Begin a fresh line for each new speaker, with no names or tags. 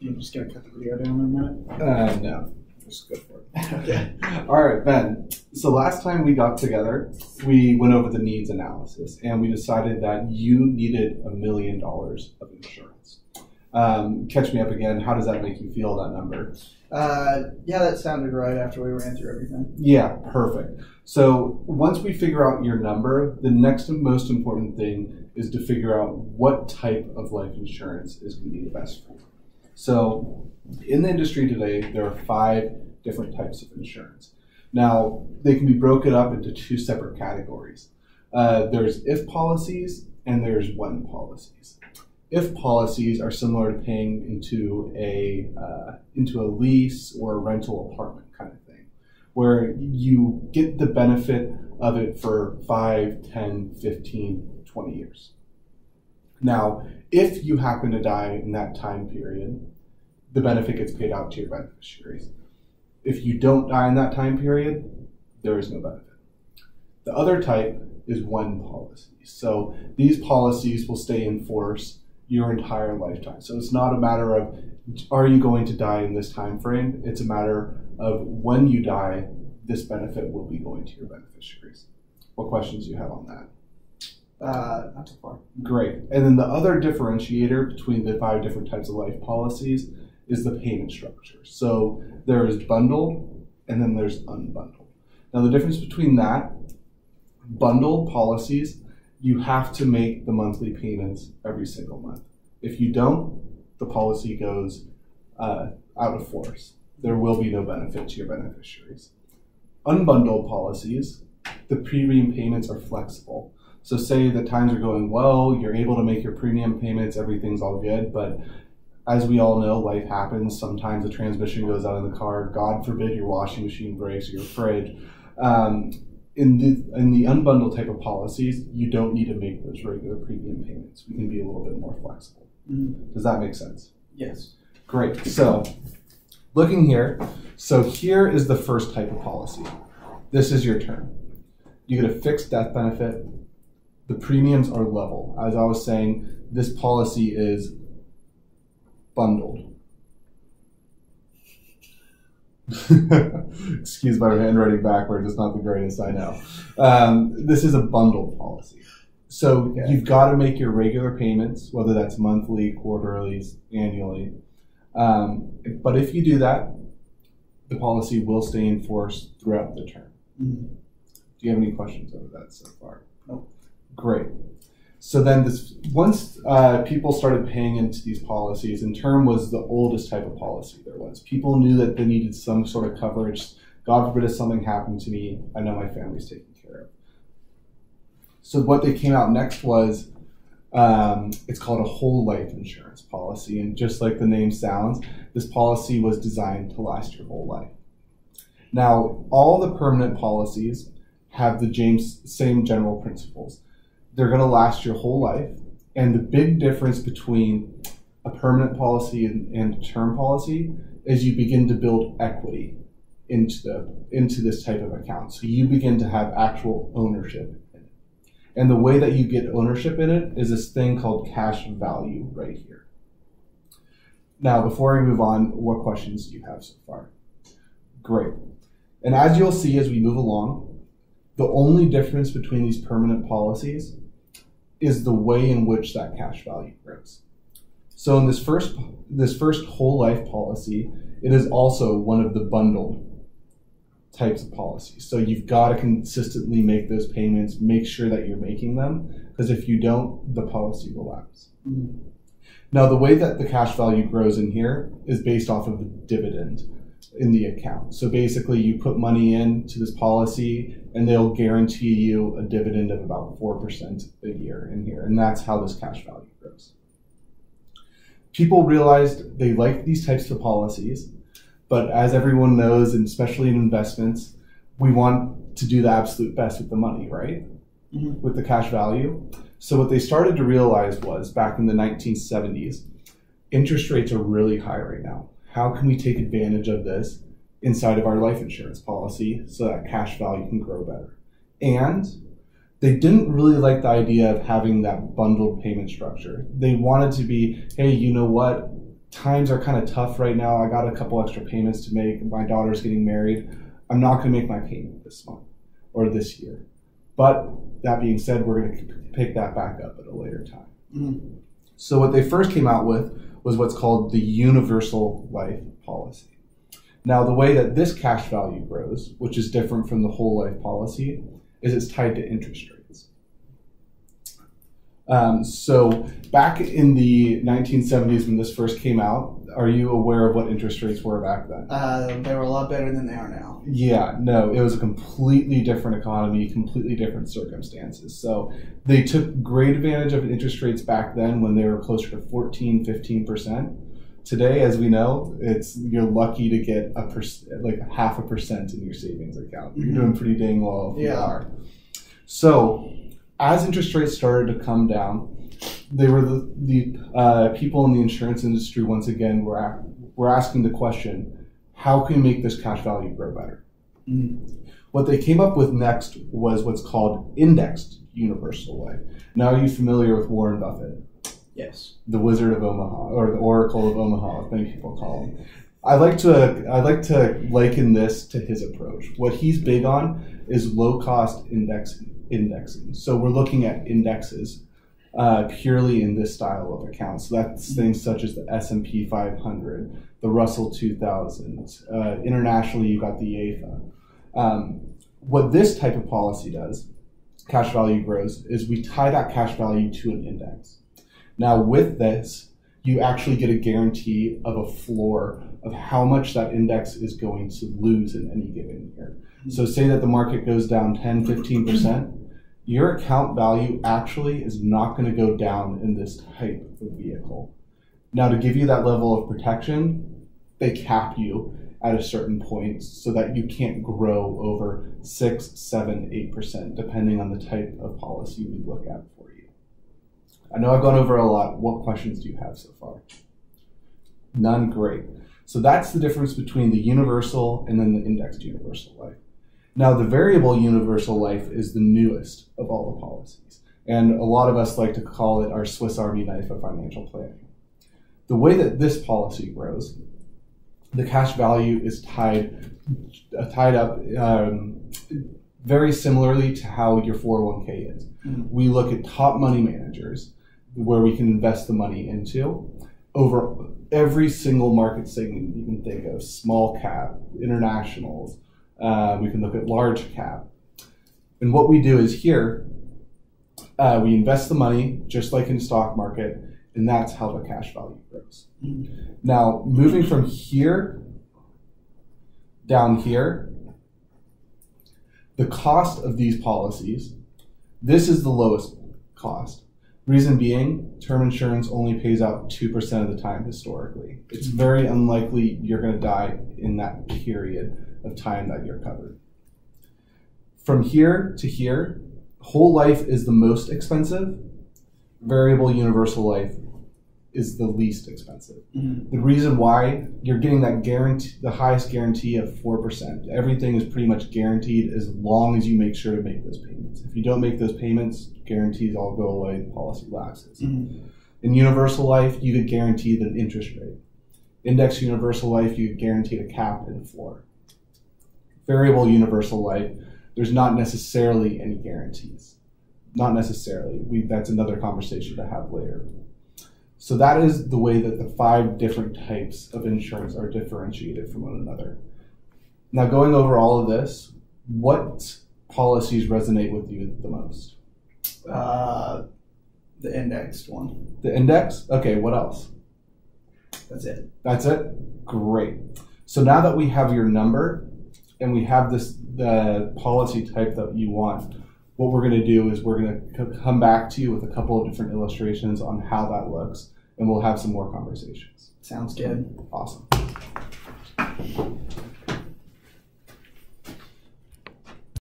You're just going to cut the video down in a minute?
No. Just go for it.
Okay.
All right, Ben. So last time we got together, we went over the needs analysis, and we decided that you needed $1 million of insurance. Catch me up again. How does that make you feel, that number?
Yeah, that sounded right after we ran through everything.
Yeah, perfect. So once we figure out your number, the next and most important thing is to figure out what type of life insurance is going to be the best for you. So in the industry today, there are 5 different types of insurance. Now, they can be broken up into 2 separate categories. There's if policies and there's when policies. If policies are similar to paying into a lease or a rental apartment kind of thing, where you get the benefit of it for 5, 10, 15, 20 years. Now, if you happen to die in that time period, the benefit gets paid out to your beneficiaries. If you don't die in that time period, there is no benefit. The other type is when policies. So these policies will stay in force your entire lifetime. So it's not a matter of, are you going to die in this time frame? It's a matter of when you die, this benefit will be going to your beneficiaries. What questions do you have on that?
Not too far.
Great. And then the other differentiator between the 5 different types of life policies is the payment structure. So there is bundled and then there's unbundled. Now the difference between that, bundled policies, you have to make the monthly payments every single month. If you don't, the policy goes out of force. There will be no benefit to your beneficiaries. Unbundled policies, the premium payments are flexible. So say that times are going well, you're able to make your premium payments, everything's all good, but as we all know, life happens. Sometimes the transmission goes out in the car. God forbid your washing machine breaks or your fridge. In the unbundled type of policies, you don't need to make those regular premium payments. We can be a little bit more flexible. Mm-hmm. Does that make sense?
Yes.
Great. So looking here, so here is the first type of policy. This is your term. You get a fixed death benefit. The premiums are level. As I was saying, this policy is bundled. Excuse my handwriting backwards, it's not the greatest, I know. This is a bundled policy. So you've got to make your regular payments, whether that's monthly, quarterly, annually. But if you do that, the policy will stay in force throughout the term. Mm-hmm. Do you have any questions over that so far?
Nope.
Great. So then once people started paying into these policies, and term was the oldest type of policy there was. People knew that they needed some sort of coverage. God forbid if something happened to me, I know my family's taken care of. So what they came out next was, it's called a whole life insurance policy. And just like the name sounds, this policy was designed to last your whole life. Now, all the permanent policies have the same general principles. They're going to last your whole life. And the big difference between a permanent policy and a term policy is you begin to build equity into this type of account. So you begin to have actual ownership in it. And the way that you get ownership in it is this thing called cash value right here. Now, before we move on, what questions do you have so far? Great. And as you'll see as we move along, the only difference between these permanent policies is the way in which that cash value grows. So in this first whole life policy, it is also one of the bundled types of policies. So you've got to consistently make those payments, make sure that you're making them, because if you don't, the policy will lapse. Mm-hmm. Now the way that the cash value grows in here is based off of the dividend in the account. So basically you put money into this policy and they'll guarantee you a dividend of about 4% a year in here. And that's how this cash value grows. People realized they liked these types of policies, but as everyone knows, and especially in investments, we want to do the absolute best with the money, right? Mm-hmm. With the cash value. So what they started to realize was back in the 1970s, interest rates are really high right now. How can we take advantage of this inside of our life insurance policy so that cash value can grow better? And they didn't really like the idea of having that bundled payment structure. They wanted to be, hey, you know what? times are kind of tough right now. I got a couple extra payments to make. My daughter's getting married. I'm not going to make my payment this month or this year. But that being said, we're going to pick that back up at a later time.
Mm-hmm.
So what they first came out with was what's called the universal life policy. Now, the way that this cash value grows, which is different from the whole life policy, is it's tied to interest rates. So back in the 1970s when this first came out, are you aware of what interest rates were back then?
They were a lot better than they are now.
Yeah, no, it was a completely different economy, completely different circumstances. So they took great advantage of interest rates back then when they were closer to 14, 15%. Today, as we know, you're lucky to get like 0.5% in your savings account. You're doing pretty dang well if you are. So as interest rates started to come down, they were the people in the insurance industry once again were asking the question, how can we make this cash value grow better? Mm-hmm. What they came up with next was what's called indexed universal life. Now, are you familiar with Warren Buffett?
Yes. The
Wizard of Omaha, or the Oracle of Omaha, as many people call him. I like to liken this to his approach. What he's big on is low cost indexing. So we're looking at indexes purely in this style of account. So that's things such as the S&P 500, the Russell 2000. Internationally, you got the AFA. What this type of policy does, cash value grows, is we tie that cash value to an index. Now with this, you actually get a guarantee of a floor of how much that index is going to lose in any given year. So say that the market goes down 10, 15%, your account value actually is not going to go down in this type of vehicle. Now to give you that level of protection, they cap you at a certain point so that you can't grow over 6, 7, 8%, depending on the type of policy we look at for you. I know I've gone over a lot. What questions do you have so far? None? Great. So that's the difference between the universal and then the indexed universal life. Now, the variable universal life is the newest of all the policies. And a lot of us like to call it our Swiss Army knife of financial planning. The way that this policy grows, the cash value is tied up very similarly to how your 401k is. Mm-hmm. We look at top money managers where we can invest the money into over every single market segment you can think of, small cap, internationals, we can look at large cap. And what we do is here, we invest the money just like in the stock market, and that's how the cash value grows. Mm-hmm. Now, moving from here down here, the cost of these policies, this is the lowest cost. Reason being, term insurance only pays out 2% of the time historically. It's very unlikely you're going to die in that period of time that you're covered. From here to here, whole life is the most expensive. Variable universal life is the least expensive. Mm-hmm. The reason why, you're getting that guarantee, the highest guarantee of 4%. Everything is pretty much guaranteed as long as you make sure to make those payments. If you don't make those payments, guarantees all go away, the policy lapses. Mm-hmm. In universal life, you get guaranteed an interest rate. Index universal life, you get guaranteed a cap and a floor. Variable universal life, there's not necessarily any guarantees. Not necessarily. That's another conversation to have later. So that is the way that the 5 different types of insurance are differentiated from one another. Now, going over all of this, what policies resonate with you the most?
The indexed one.
The index? Okay, what else?
That's it.
That's it? Great. So now that we have your number and we have the policy type that you want, what we're going to do is we're going to come back to you with a couple of different illustrations on how that looks, and we'll have some more conversations.
Sounds good.
Awesome.